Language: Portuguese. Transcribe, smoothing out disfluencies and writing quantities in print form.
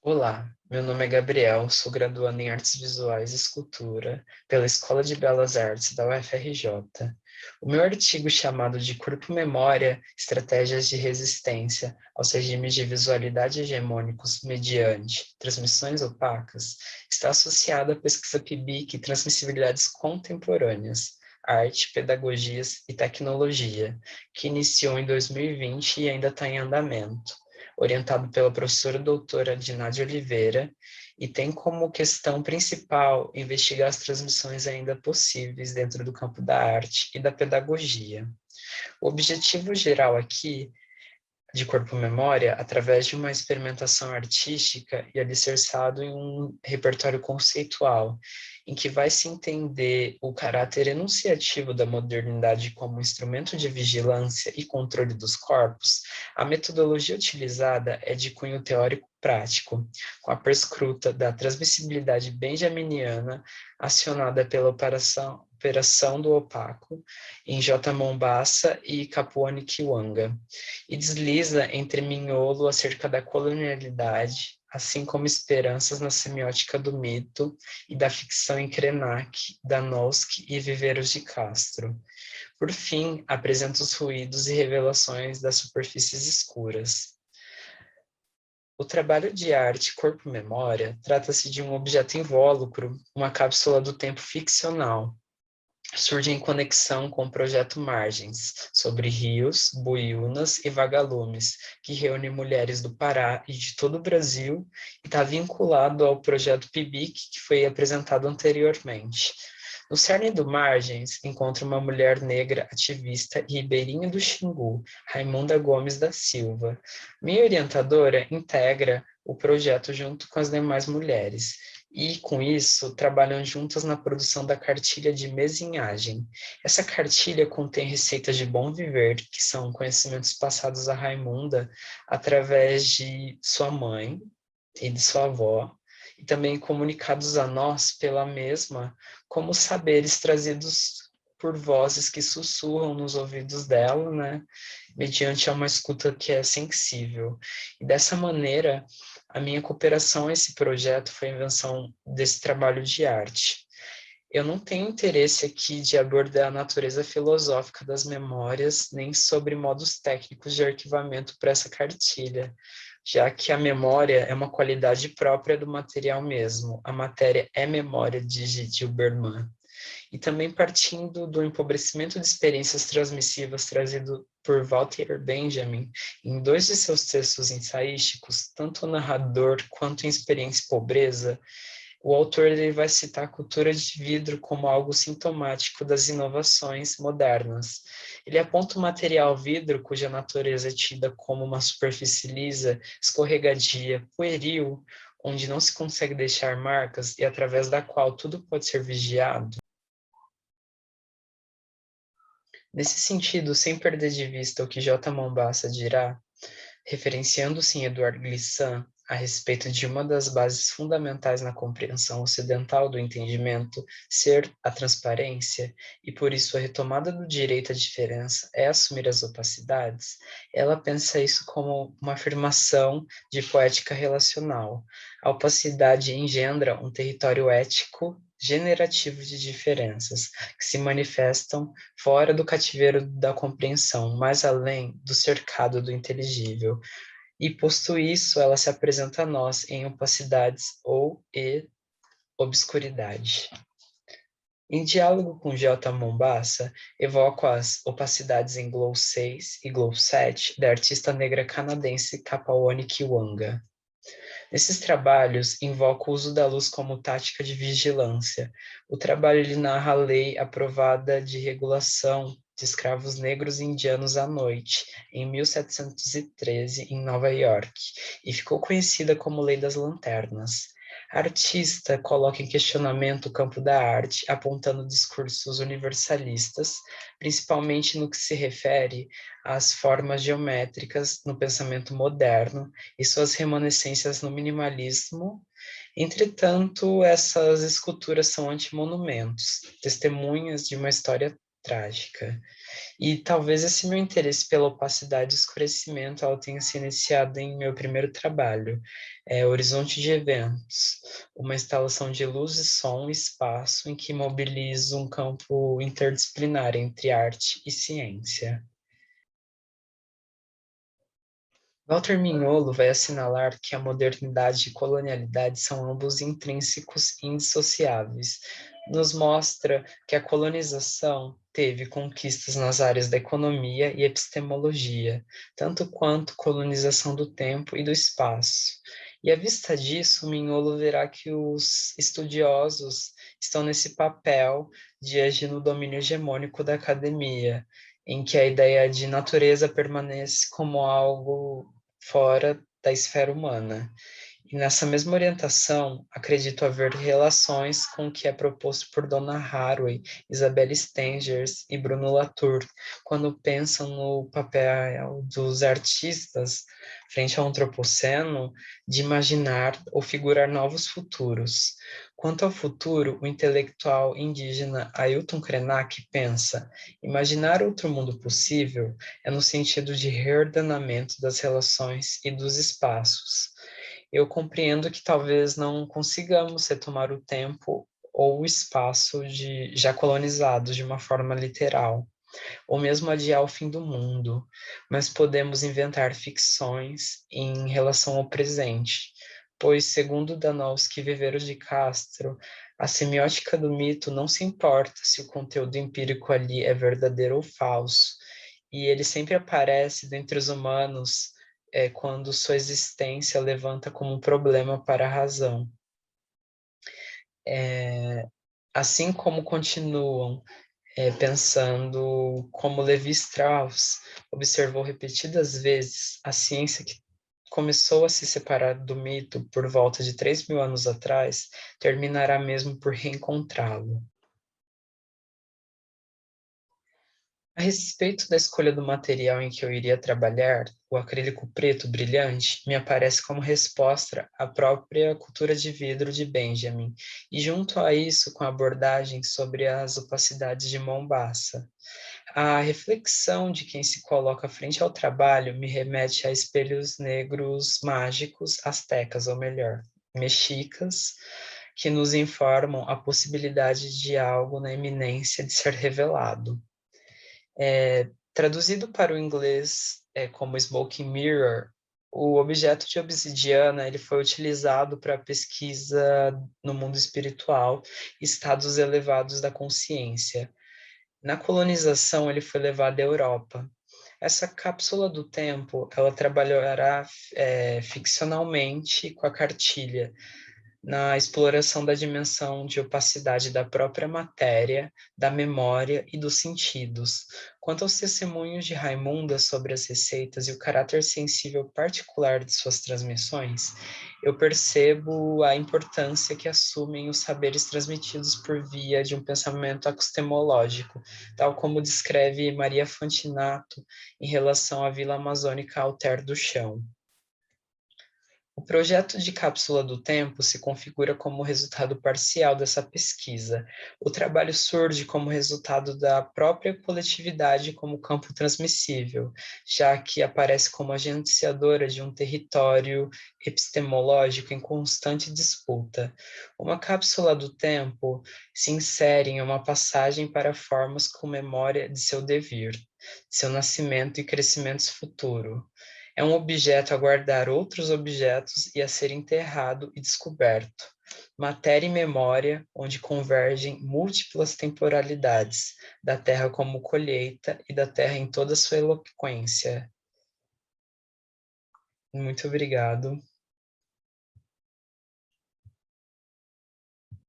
Olá, meu nome é Gabriel, sou graduando em Artes Visuais e Escultura pela Escola de Belas Artes da UFRJ. O meu artigo chamado de Corpo-Memória, Estratégias de Resistência aos Regimes de Visualidade Hegemônicos mediante Transmissões Opacas, está associado à pesquisa PIBIC Transmissibilidades Contemporâneas, Arte, Pedagogias e Tecnologia, que iniciou em 2020 e ainda está em andamento, orientado pela professora doutora Dinádia Oliveira, e tem como questão principal investigar as transmissões ainda possíveis dentro do campo da arte e da pedagogia. O objetivo geral aqui de corpo-memória, através de uma experimentação artística e alicerçado em um repertório conceitual, em que vai se entender o caráter enunciativo da modernidade como instrumento de vigilância e controle dos corpos, a metodologia utilizada é de cunho teórico-prático, com a perscruta da transmissibilidade benjaminiana acionada pela operação do opaco em J. Mombassa e Kapuani Kiwanga, e desliza entre miolo acerca da colonialidade, assim como esperanças na semiótica do mito e da ficção em Krenak, Danowski e Viveiros de Castro. Por fim, apresenta os ruídos e revelações das superfícies escuras. O trabalho de arte Corpo-Memória trata-se de um objeto invólucro, uma cápsula do tempo ficcional. Surge em conexão com o projeto Margens, sobre rios, boiúnas e vagalumes, que reúne mulheres do Pará e de todo o Brasil e está vinculado ao projeto PIBIC, que foi apresentado anteriormente. No cerne do Margens, encontra uma mulher negra ativista e ribeirinha do Xingu, Raimunda Gomes da Silva. Minha orientadora integra o projeto junto com as demais mulheres, e, com isso, trabalham juntas na produção da cartilha de mesinhagem. Essa cartilha contém receitas de bom viver, que são conhecimentos passados a Raimunda através de sua mãe e de sua avó, e também comunicados a nós pela mesma, como saberes trazidos por vozes que sussurram nos ouvidos dela, né, mediante uma escuta que é sensível. E dessa maneira, a minha cooperação a esse projeto foi a invenção desse trabalho de arte. Eu não tenho interesse aqui de abordar a natureza filosófica das memórias, nem sobre modos técnicos de arquivamento para essa cartilha, já que a memória é uma qualidade própria do material mesmo. A matéria é memória, diz Gilberman. E também partindo do empobrecimento de experiências transmissivas trazido por Walter Benjamin em dois de seus textos ensaísticos, tanto o narrador quanto em Experiência e Pobreza, o autor ele vai citar a cultura de vidro como algo sintomático das inovações modernas. Ele aponta o material vidro, cuja natureza é tida como uma superfície lisa, escorregadia, pueril, onde não se consegue deixar marcas e através da qual tudo pode ser vigiado. Nesse sentido, sem perder de vista o que J. Mombassa dirá, referenciando-se em Edouard Glissant a respeito de uma das bases fundamentais na compreensão ocidental do entendimento ser a transparência, e por isso a retomada do direito à diferença é assumir as opacidades, ela pensa isso como uma afirmação de poética relacional. A opacidade engendra um território ético generativo de diferenças, que se manifestam fora do cativeiro da compreensão, mais além do cercado do inteligível. E, posto isso, ela se apresenta a nós em opacidades ou obscuridade. Em diálogo com J. Mombassa, evoco as opacidades em Glow 6 e Glow 7 da artista negra canadense Kapaoni Kiwanga. Nesses trabalhos, invoca o uso da luz como tática de vigilância. O trabalho ele narra a lei aprovada de regulação de escravos negros e indianos à noite, em 1713, em Nova York, e ficou conhecida como Lei das Lanternas. A artista coloca em questionamento o campo da arte, apontando discursos universalistas, principalmente no que se refere às formas geométricas no pensamento moderno, e suas remanescências no minimalismo. Entretanto, essas esculturas são antimonumentos, testemunhas de uma história trágica. E talvez esse meu interesse pela opacidade e escurecimento ela tenha se iniciado em meu primeiro trabalho, Horizonte de Eventos, uma instalação de luz e som e espaço em que mobilizo um campo interdisciplinar entre arte e ciência. Walter Mignolo vai assinalar que a modernidade e colonialidade são ambos intrínsecos e indissociáveis. Nos mostra que a colonização teve conquistas nas áreas da economia e epistemologia, tanto quanto colonização do tempo e do espaço. E à vista disso, Mignolo verá que os estudiosos estão nesse papel de agir no domínio hegemônico da academia, em que a ideia de natureza permanece como algo fora da esfera humana. E nessa mesma orientação, acredito haver relações com o que é proposto por Donna Haraway, Isabelle Stengers e Bruno Latour, quando pensam no papel dos artistas frente ao antropoceno de imaginar ou figurar novos futuros. Quanto ao futuro, o intelectual indígena Ailton Krenak pensa: imaginar outro mundo possível é no sentido de reordenamento das relações e dos espaços. Eu compreendo que talvez não consigamos retomar o tempo ou o espaço já colonizados de uma forma literal, ou mesmo adiar o fim do mundo, mas podemos inventar ficções em relação ao presente, pois, segundo Danowski e Viveiros de Castro, a semiótica do mito não se importa se o conteúdo empírico ali é verdadeiro ou falso, e ele sempre aparece dentre os humanos quando sua existência levanta como um problema para a razão. Assim como continuam pensando como Levi Strauss observou repetidas vezes, a ciência que começou a se separar do mito por volta de 3.000 anos atrás, terminará mesmo por reencontrá-lo. A respeito da escolha do material em que eu iria trabalhar, o acrílico preto brilhante me aparece como resposta à própria cultura de vidro de Benjamin, e junto a isso com a abordagem sobre as opacidades de Mombasa. A reflexão de quem se coloca frente ao trabalho me remete a espelhos negros mágicos, astecas, ou melhor, mexicas, que nos informam a possibilidade de algo na iminência de ser revelado. Traduzido para o inglês como Smoking Mirror, o objeto de obsidiana ele foi utilizado para pesquisa no mundo espiritual, estados elevados da consciência. Na colonização, ele foi levado à Europa. Essa cápsula do tempo, ela trabalhará ficcionalmente com a cartilha, na exploração da dimensão de opacidade da própria matéria, da memória e dos sentidos. Quanto aos testemunhos de Raimunda sobre as receitas e o caráter sensível particular de suas transmissões, eu percebo a importância que assumem os saberes transmitidos por via de um pensamento epistemológico, tal como descreve Maria Fantinato em relação à Vila Amazônica Alter do Chão. O projeto de cápsula do tempo se configura como resultado parcial dessa pesquisa. O trabalho surge como resultado da própria coletividade como campo transmissível, já que aparece como agenciadora de um território epistemológico em constante disputa. Uma cápsula do tempo se insere em uma passagem para formas com memória de seu devir, de seu nascimento e crescimento futuro. É um objeto a guardar outros objetos e a ser enterrado e descoberto. Matéria e memória, onde convergem múltiplas temporalidades, da Terra como colheita e da Terra em toda sua eloquência. Muito obrigado.